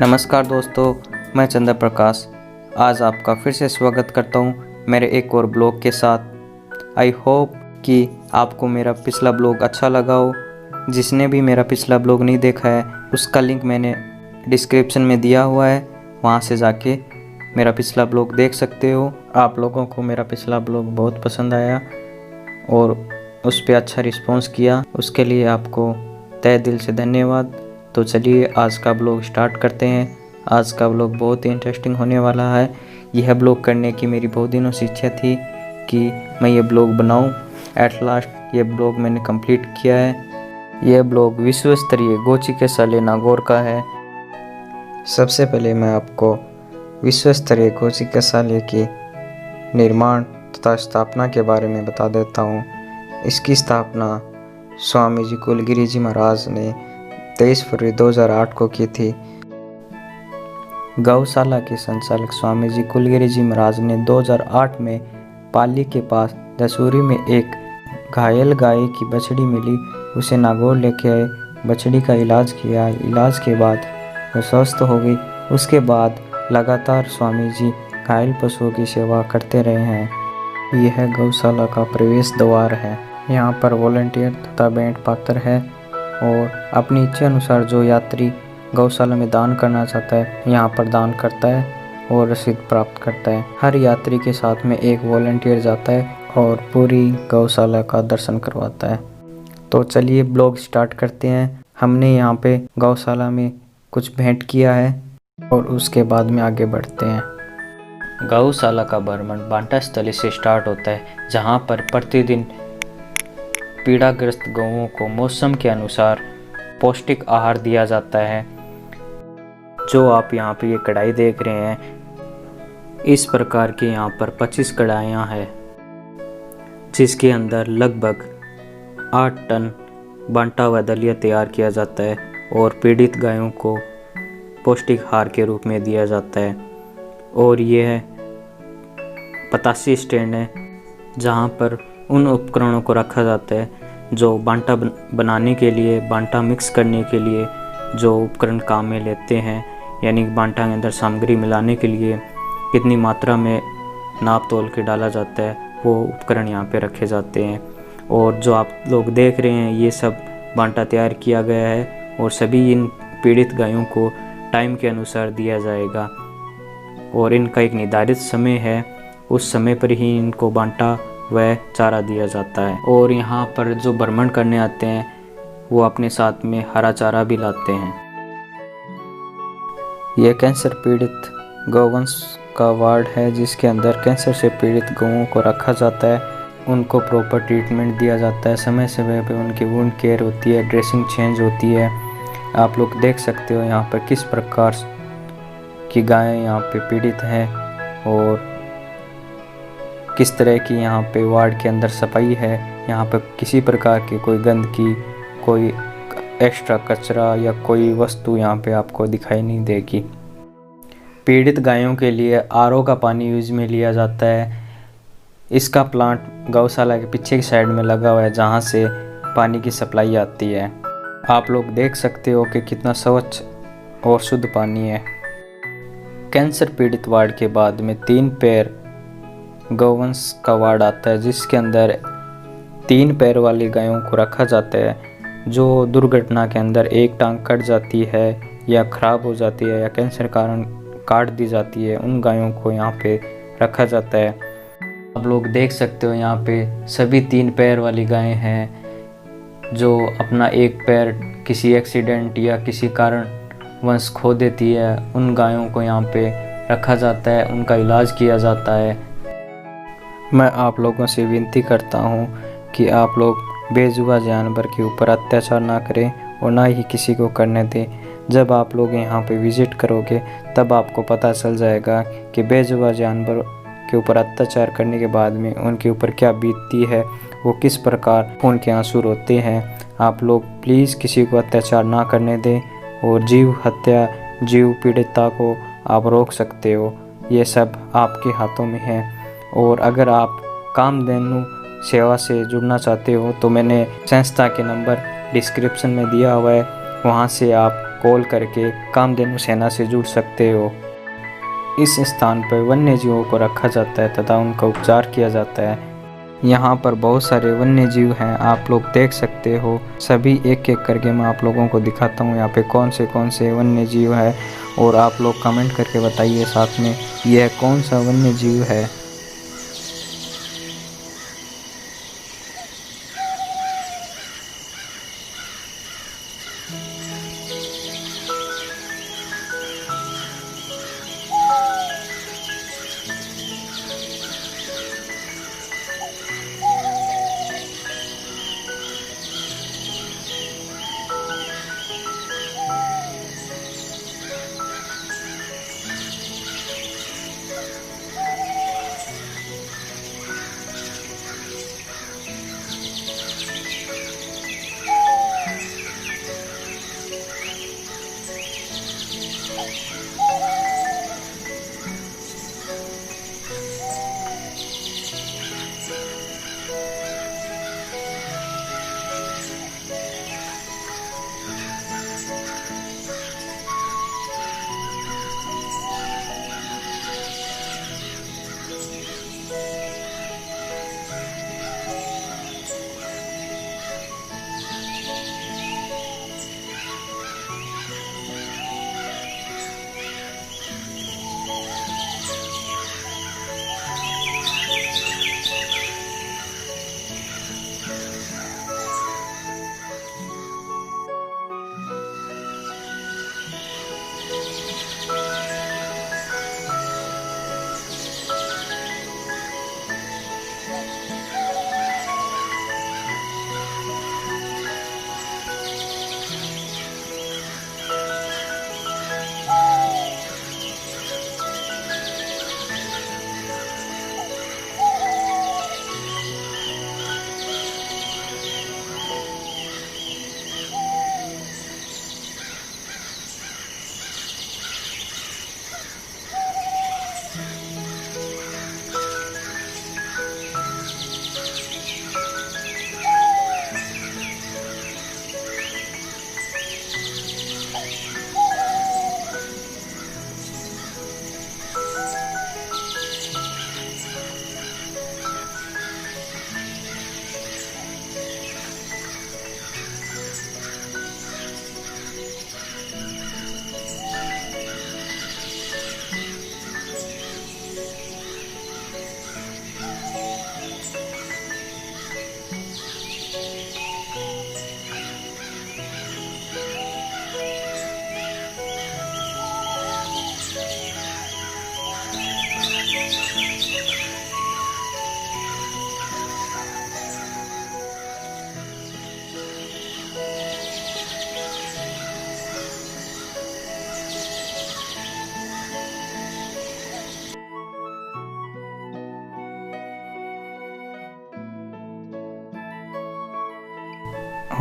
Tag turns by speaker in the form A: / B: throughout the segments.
A: नमस्कार दोस्तों, मैं चंद्र प्रकाश आज आपका फिर से स्वागत करता हूँ मेरे एक और ब्लॉग के साथ। आई होप कि आपको मेरा पिछला ब्लॉग अच्छा लगा हो। जिसने भी मेरा पिछला ब्लॉग नहीं देखा है उसका लिंक मैंने डिस्क्रिप्शन में दिया हुआ है, वहाँ से जाके मेरा पिछला ब्लॉग देख सकते हो। आप लोगों को मेरा पिछला ब्लॉग बहुत पसंद आया और उस पर अच्छा रिस्पॉन्स किया, उसके लिए आपको तहे दिल से धन्यवाद। तो चलिए आज का ब्लॉग स्टार्ट करते हैं। आज का ब्लॉग बहुत ही इंटरेस्टिंग होने वाला है। यह ब्लॉग करने की मेरी बहुत दिनों से इच्छा थी कि मैं ये ब्लॉग बनाऊं। एट लास्ट ये ब्लॉग मैंने कंप्लीट किया है। यह ब्लॉग विश्व स्तरीय गोचिकेसाले नागौर का है। सबसे पहले मैं आपको विश्व स्तरीय गोचिकेसाले की निर्माण तथा स्थापना के बारे में बता देता हूँ। इसकी स्थापना स्वामी जी कुलगिरी जी महाराज ने 23 फरवरी 2008 को की थी। गौशाला के संचालक स्वामी जी कुलगिरी जी महाराज ने 2008 में पाली के पास दसूरी में एक घायल गाय की बछड़ी मिली, उसे नागौर लेके आए, बछड़ी का इलाज किया। इलाज के बाद वो स्वस्थ हो गई। उसके बाद लगातार स्वामी जी घायल पशुओं की सेवा करते रहे हैं। यह गौशाला का प्रवेश द्वार है। यहाँ पर वॉलंटियर तथा बैंड पात्र है और अपनी इच्छा अनुसार जो यात्री गौशाला में दान करना चाहता है यहाँ पर दान करता है और रसीद प्राप्त करता है। हर यात्री के साथ में एक वॉलंटियर जाता है और पूरी गौशाला का दर्शन करवाता है। तो चलिए ब्लॉग स्टार्ट करते हैं। हमने यहाँ पे गौशाला में कुछ भेंट किया है और उसके बाद में आगे बढ़ते हैं। गौशाला का भ्रमण बांटा स्थली से स्टार्ट होता है, जहाँ पर प्रतिदिन पीड़ाग्रस्त गौओं को मौसम के अनुसार पौष्टिक आहार दिया जाता है। जो आप यहाँ पे ये कढ़ाई देख रहे हैं, इस प्रकार के यहाँ पर 25 कढ़ाइयाँ हैं, जिसके अंदर लगभग 8 टन बांटा व दलिया तैयार किया जाता है और पीड़ित गायों को पौष्टिक आहार के रूप में दिया जाता है। और यह 85 स्टैंड है, जहाँ पर उन उपकरणों को रखा जाता है जो बांटा बनाने के लिए, बांटा मिक्स करने के लिए जो उपकरण काम में लेते हैं, यानी बांटा के अंदर सामग्री मिलाने के लिए कितनी मात्रा में नाप तोल के डाला जाता है, वो उपकरण यहाँ पे रखे जाते हैं। और जो आप लोग देख रहे हैं ये सब बांटा तैयार किया गया है और सभी इन पीड़ित गायों को टाइम के अनुसार दिया जाएगा और इनका एक निर्धारित समय है, उस समय पर ही इनको बांटा वह चारा दिया जाता है। और यहाँ पर जो भ्रमण करने आते हैं वो अपने साथ में हरा चारा भी लाते हैं। यह कैंसर पीड़ित गौवंश का वार्ड है, जिसके अंदर कैंसर से पीड़ित गौओं को रखा जाता है, उनको प्रॉपर ट्रीटमेंट दिया जाता है, समय समय पर उनकी वुंड केयर होती है, ड्रेसिंग चेंज होती है। आप लोग देख सकते हो यहाँ पर किस प्रकार की गायें यहाँ पे पीड़ित हैं और किस तरह की यहाँ पे वार्ड के अंदर सफाई है। यहाँ पर किसी प्रकार की कोई गंदगी, कोई एक्स्ट्रा कचरा या कोई वस्तु यहाँ पे आपको दिखाई नहीं देगी। पीड़ित गायों के लिए आरओ का पानी यूज में लिया जाता है। इसका प्लांट गौशाला के पीछे की साइड में लगा हुआ है, जहाँ से पानी की सप्लाई आती है। आप लोग देख सकते हो कि कितना स्वच्छ और शुद्ध पानी है। कैंसर पीड़ित वार्ड के बाद में 3 पैर गौवंश का वार्ड आता है, जिसके अंदर 3 पैर वाली गायों को रखा जाता है। जो दुर्घटना के अंदर एक टांग कट जाती है या ख़राब हो जाती है या कैंसर कारण काट दी जाती है, उन गायों को यहाँ पे रखा जाता है। आप लोग देख सकते हो यहाँ पे सभी 3 पैर वाली गायें हैं। जो अपना एक पैर किसी एक्सीडेंट या किसी कारण वंश खो देती है, उन गायों को यहाँ पे रखा जाता है, उनका इलाज किया जाता है। मैं आप लोगों से विनती करता हूँ कि आप लोग बेजुबान जानवर के ऊपर अत्याचार ना करें और ना ही किसी को करने दें। जब आप लोग यहाँ पे विज़िट करोगे तब आपको पता चल जाएगा कि बेजुबान जानवर के ऊपर अत्याचार करने के बाद में उनके ऊपर क्या बीतती है, वो किस प्रकार उनके आंसू रोते हैं। आप लोग प्लीज़ किसी को अत्याचार ना करने दें और जीव हत्या, जीव पीड़ितता को आप रोक सकते हो। ये सब आपके हाथों में है। और अगर आप कामधेनु सेवा से जुड़ना चाहते हो तो मैंने संस्था के नंबर डिस्क्रिप्शन में दिया हुआ है, वहाँ से आप कॉल करके कामधेनु सेना से जुड़ सकते हो। इस स्थान पर वन्य जीवों को रखा जाता है तथा उनका उपचार किया जाता है। यहाँ पर बहुत सारे वन्य जीव हैं, आप लोग देख सकते हो। सभी एक एक करके मैं आप लोगों को दिखाता हूँ यहाँ पे कौन से वन्य जीव है, और आप लोग कमेंट करके बताइए साथ में यह कौन सा वन्य जीव है।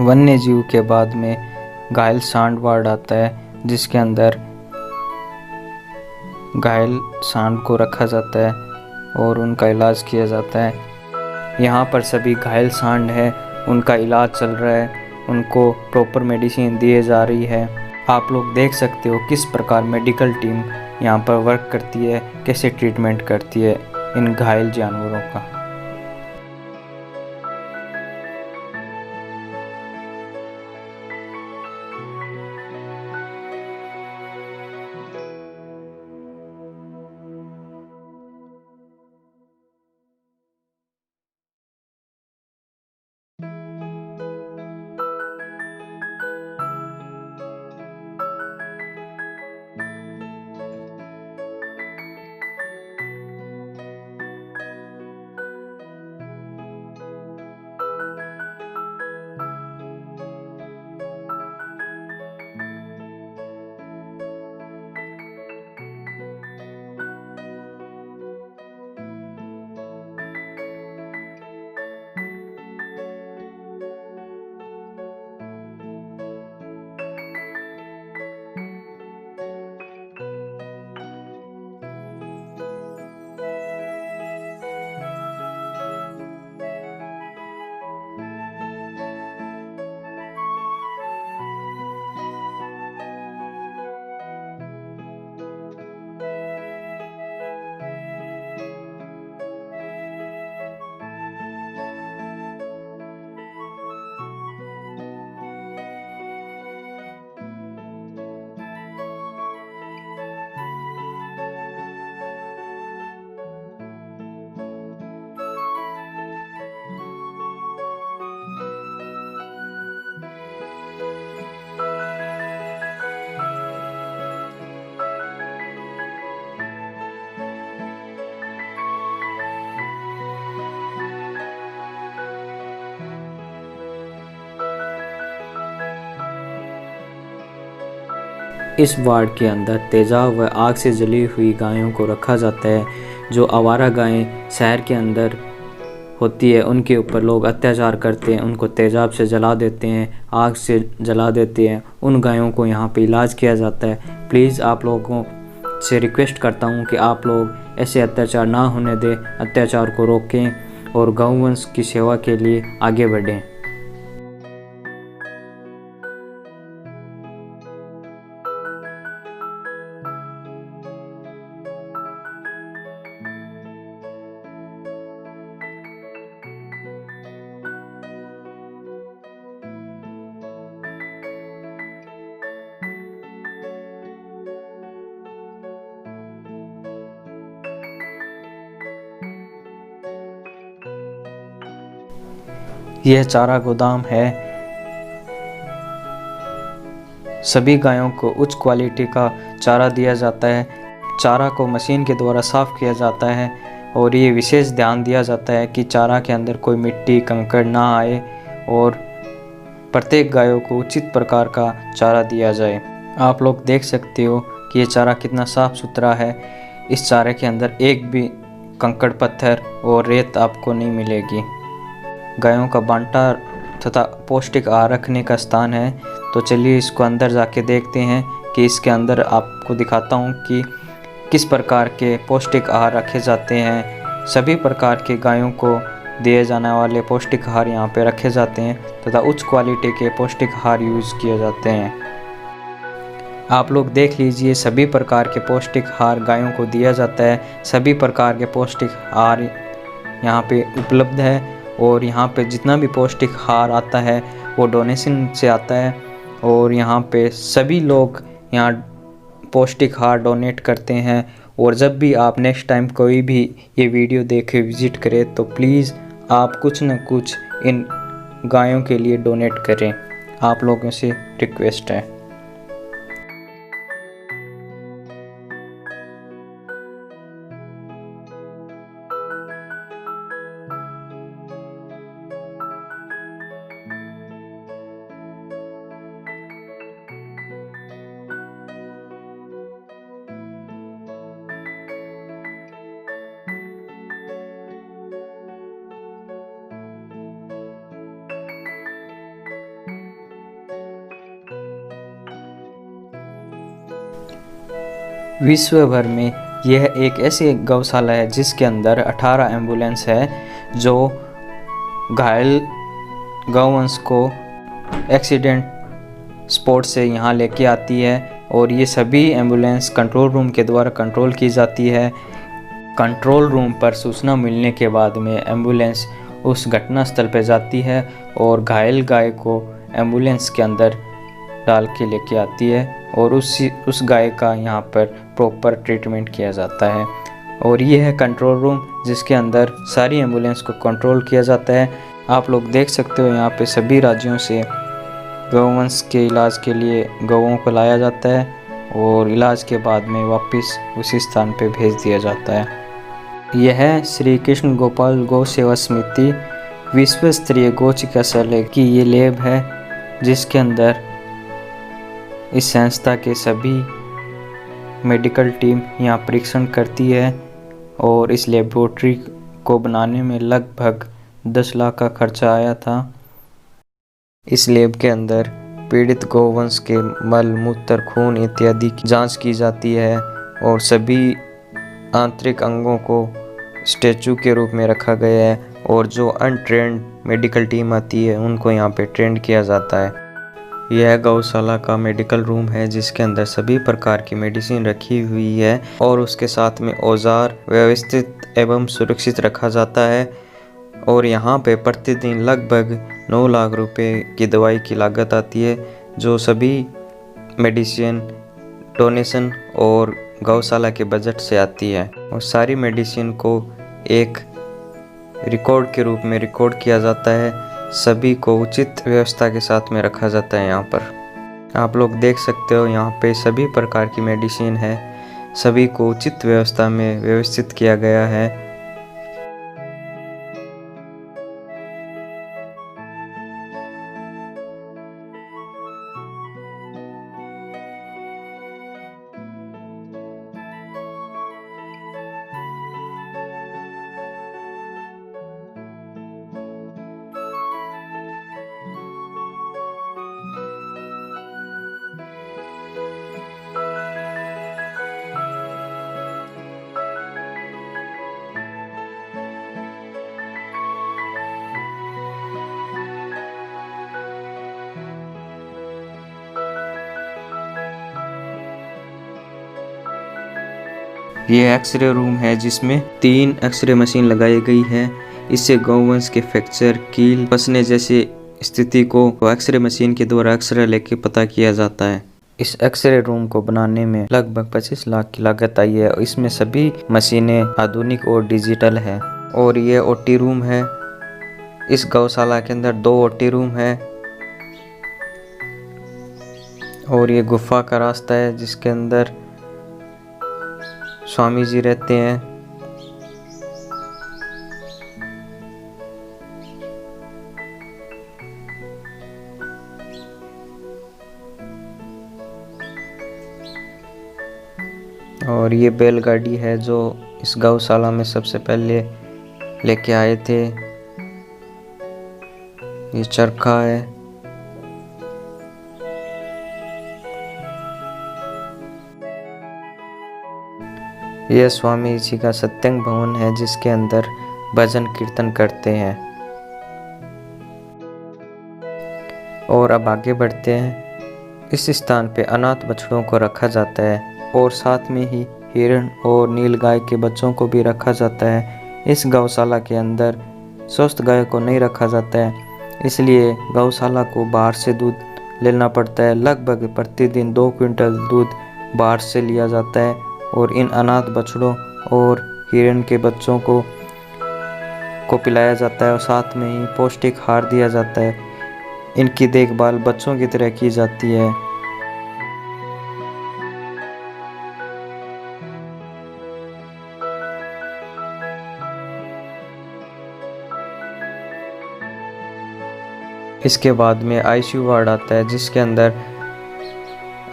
A: वन्य जीव के बाद में घायल सांड वार्ड आता है, जिसके अंदर घायल सांड को रखा जाता है और उनका इलाज किया जाता है। यहाँ पर सभी घायल सांड हैं, उनका इलाज चल रहा है, उनको प्रॉपर मेडिसिन दिए जा रही है। आप लोग देख सकते हो किस प्रकार मेडिकल टीम यहाँ पर वर्क करती है, कैसे ट्रीटमेंट करती है इन घायल जानवरों का। इस वार्ड के अंदर तेज़ाब व आग से जली हुई गायों को रखा जाता है। जो आवारा गायें शहर के अंदर होती है उनके ऊपर लोग अत्याचार करते हैं, उनको तेज़ाब से जला देते हैं, आग से जला देते हैं। उन गायों को यहाँ पे इलाज किया जाता है। प्लीज़ आप लोगों से रिक्वेस्ट करता हूँ कि आप लोग ऐसे अत्याचार ना होने दें, अत्याचार को रोकें और गौवंश की सेवा के लिए आगे बढ़ें। यह चारा गोदाम है। सभी गायों को उच्च क्वालिटी का चारा दिया जाता है। चारा को मशीन के द्वारा साफ किया जाता है और ये विशेष ध्यान दिया जाता है कि चारा के अंदर कोई मिट्टी कंकड़ ना आए और प्रत्येक गायों को उचित प्रकार का चारा दिया जाए। आप लोग देख सकते हो कि ये चारा कितना साफ सुथरा है। इस चारे के अंदर एक भी कंकड़ पत्थर और रेत आपको नहीं मिलेगी। गायों का बांटा तथा पौष्टिक आहार रखने का स्थान है। तो चलिए इसको अंदर जाके देखते हैं कि इसके अंदर आपको दिखाता हूँ कि किस प्रकार के पौष्टिक आहार रखे जाते हैं। सभी प्रकार के गायों को दिए जाने वाले पौष्टिक आहार यहाँ पे रखे जाते हैं तथा उच्च क्वालिटी के पौष्टिक आहार यूज़ किए जाते हैं। आप लोग देख लीजिए, सभी प्रकार के पौष्टिक आहार गायों को दिया जाता है। सभी प्रकार के पौष्टिक आहार यहाँ पे उपलब्ध है और यहाँ पे जितना भी पौष्टिक आहार आता है वो डोनेशन से आता है और यहाँ पे सभी लोग यहाँ पौष्टिक आहार डोनेट करते हैं। और जब भी आप नेक्स्ट टाइम कोई भी ये वीडियो देखे विजिट करें तो प्लीज़ आप कुछ न कुछ इन गायों के लिए डोनेट करें। आप लोगों से रिक्वेस्ट है। विश्व भर में यह एक ऐसी गौशाला है जिसके अंदर 18 एम्बुलेंस है जो घायल गौवंश को एक्सीडेंट स्पॉट से यहाँ लेके आती है और ये सभी एम्बुलेंस कंट्रोल रूम के द्वारा कंट्रोल की जाती है। कंट्रोल रूम पर सूचना मिलने के बाद में एम्बुलेंस उस घटना स्थल पर जाती है और घायल गाय को एम्बुलेंस के अंदर डाल के लेके आती है और उस गाय का यहाँ पर प्रॉपर ट्रीटमेंट किया जाता है। और ये है कंट्रोल रूम जिसके अंदर सारी एम्बुलेंस को कंट्रोल किया जाता है। आप लोग देख सकते हो यहाँ पे सभी राज्यों से गौवंश के इलाज के लिए गौओं को लाया जाता है और इलाज के बाद में वापस उसी स्थान पे भेज दिया जाता है। यह श्री कृष्ण गोपाल गौ सेवा समिति विश्व स्तरीय गौ चिकित्सालय की ये लैब है जिसके अंदर इस संस्था के सभी मेडिकल टीम यहाँ परीक्षण करती है और इस लेबोरेटरी को बनाने में लगभग 10 लाख का खर्चा आया था। इस लैब के अंदर पीड़ित गौवंश के मल, मूत्र, खून इत्यादि की जांच की जाती है और सभी आंतरिक अंगों को स्टैचू के रूप में रखा गया है और जो अनट्रेंड मेडिकल टीम आती है उनको यहाँ पे ट्रेंड किया जाता है। यह गौशाला का मेडिकल रूम है जिसके अंदर सभी प्रकार की मेडिसिन रखी हुई है और उसके साथ में औजार व्यवस्थित एवं सुरक्षित रखा जाता है। और यहाँ पे प्रतिदिन लगभग 9 लाख रुपए की दवाई की लागत आती है जो सभी मेडिसिन डोनेशन और गौशाला के बजट से आती है। और सारी मेडिसिन को एक रिकॉर्ड के रूप में रिकॉर्ड किया जाता है। सभी को उचित व्यवस्था के साथ में रखा जाता है। यहाँ पर आप लोग देख सकते हो यहाँ पे सभी प्रकार की मेडिसिन है, सभी को उचित व्यवस्था में व्यवस्थित किया गया है। ये एक्सरे रूम है जिसमें 3 एक्सरे मशीन लगाई गई है। इससे गौवंश के फ्रैक्चर, कील फंसने जैसी स्थिति को एक्सरे मशीन के द्वारा एक्सरे लेके पता किया जाता है। इस एक्सरे रूम को बनाने में लगभग 25 लाख की लागत आई है। इसमें सभी मशीनें आधुनिक और डिजिटल है। और ये ओटी रूम है। इस गौशाला के अंदर 2 ओटी रूम है। और ये गुफा का रास्ता है जिसके अंदर स्वामी जी रहते हैं। और ये बैलगाड़ी है जो इस गौशाला में सबसे पहले लेके आए थे। ये चरखा है। यह स्वामी जी का सत्संग भवन है जिसके अंदर भजन कीर्तन करते हैं। और अब आगे बढ़ते हैं। इस स्थान पे अनाथ बछड़ों को रखा जाता है और साथ में ही हिरण और नीलगाय के बच्चों को भी रखा जाता है। इस गौशाला के अंदर स्वस्थ गाय को नहीं रखा जाता है, इसलिए गौशाला को बाहर से दूध लेना पड़ता है। लगभग प्रतिदिन 2 क्विंटल दूध बाहर से लिया जाता है और इन अनाथ बछड़ों और हिरण के बच्चों को पिलाया जाता है और साथ में ही पौष्टिक आहार दिया जाता है। इनकी देखभाल बच्चों की तरह की जाती है। इसके बाद में आईसीयू वार्ड आता है जिसके अंदर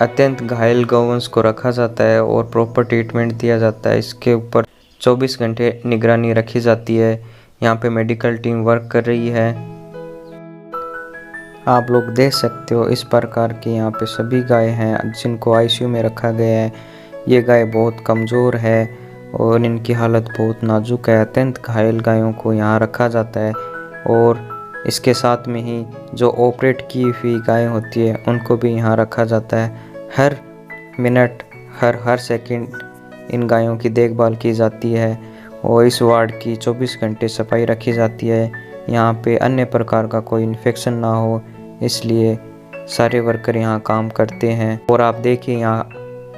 A: अत्यंत घायल गौवंश को रखा जाता है और प्रॉपर ट्रीटमेंट दिया जाता है। इसके ऊपर 24 घंटे निगरानी रखी जाती है। यहाँ पे मेडिकल टीम वर्क कर रही है। आप लोग देख सकते हो इस प्रकार के यहाँ पे सभी गाय हैं जिनको आईसीयू में रखा गया है। ये गाय बहुत कमज़ोर है और इनकी हालत बहुत नाजुक है। अत्यंत घायल गायों को यहाँ रखा जाता है और इसके साथ में ही जो ऑपरेट की हुई गाय होती है उनको भी यहाँ रखा जाता है। हर मिनट हर सेकंड इन गायों की देखभाल की जाती है और इस वार्ड की 24 घंटे सफाई रखी जाती है। यहाँ पे अन्य प्रकार का कोई इन्फेक्शन ना हो, इसलिए सारे वर्कर यहाँ काम करते हैं। और आप देखिए यहाँ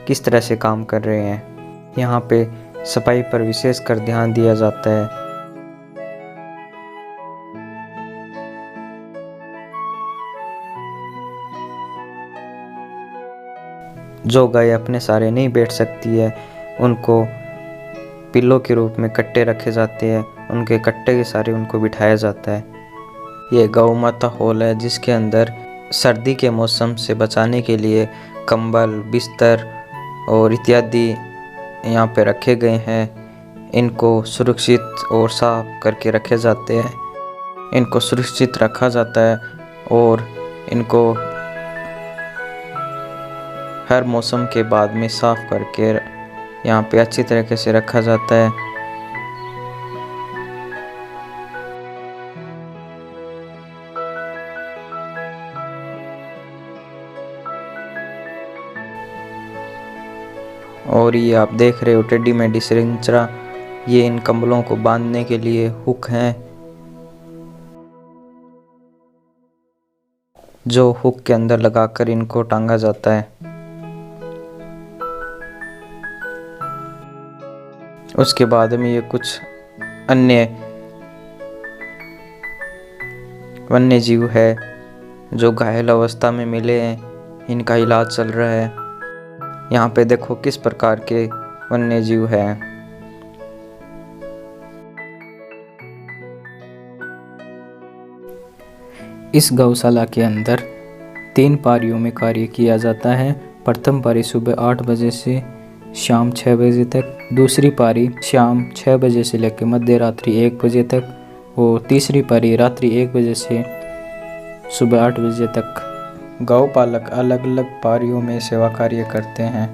A: किस तरह से काम कर रहे हैं। यहाँ पे सफाई पर विशेष कर ध्यान दिया जाता है। जो गाय अपने सारे नहीं बैठ सकती है उनको पिल्लों के रूप में कट्टे रखे जाते हैं। उनके कट्टे के सारे उनको बिठाया जाता है। ये गौ माता हॉल है जिसके अंदर सर्दी के मौसम से बचाने के लिए कंबल, बिस्तर और इत्यादि यहाँ पे रखे गए हैं। इनको सुरक्षित और साफ करके रखे जाते हैं। इनको सुरक्षित रखा जाता है और इनको हर मौसम के बाद में साफ करके यहाँ पे अच्छी तरीके से रखा जाता है। और ये आप देख रहे हो टेडी मेडी श्रृंखला, ये इन कंबलों को बांधने के लिए हुक हैं जो हुक के अंदर लगाकर इनको टांगा जाता है। उसके बाद में ये कुछ अन्य वन्य जीव है जो घायल अवस्था में मिले हैं, इनका इलाज चल रहा है। यहाँ पे देखो किस प्रकार के वन्य जीव हैं।
B: इस गौशाला के अंदर 3 पारियों में कार्य किया जाता है। प्रथम पारी सुबह 8 बजे से शाम 6 बजे तक, दूसरी पारी शाम 6 बजे से लेकर मध्य रात्रि 1 बजे तक और तीसरी पारी रात्रि 1 बजे से सुबह 8 बजे तक। गौपालक अलग अलग पारियों में सेवा कार्य करते हैं।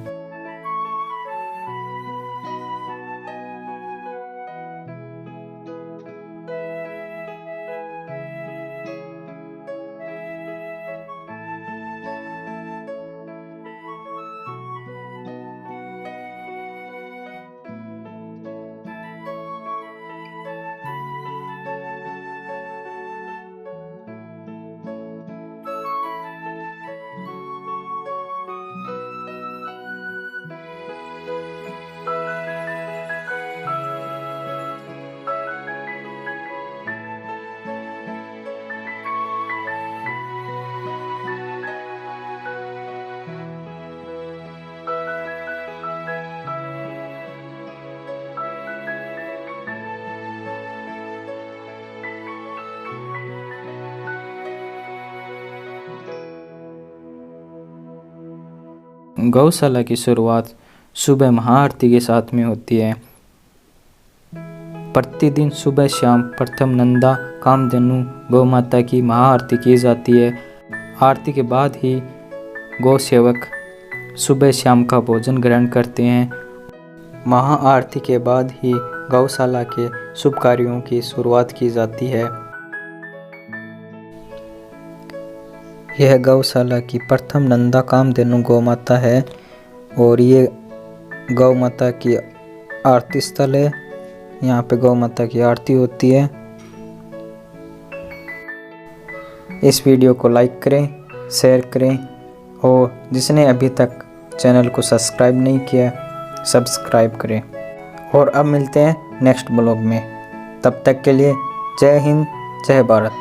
B: गौशाला की शुरुआत सुबह महाआरती के साथ में होती है। प्रतिदिन सुबह शाम प्रथम नंदा कामधेनु गौ माता की महाआरती की जाती है। आरती के बाद ही गौ सेवक सुबह शाम का भोजन ग्रहण करते हैं। महाआरती के बाद ही गौशाला के शुभ कार्यों की शुरुआत की जाती है। यह गौशाला की प्रथम नंदा कामधेनु गौ माता है और ये गौ माता की आरती स्थल है। यहाँ पे गौ माता की आरती होती है। इस वीडियो को लाइक करें, शेयर करें और जिसने अभी तक चैनल को सब्सक्राइब नहीं किया सब्सक्राइब करें। और अब मिलते हैं नेक्स्ट ब्लॉग में। तब तक के लिए जय हिंद, जय भारत।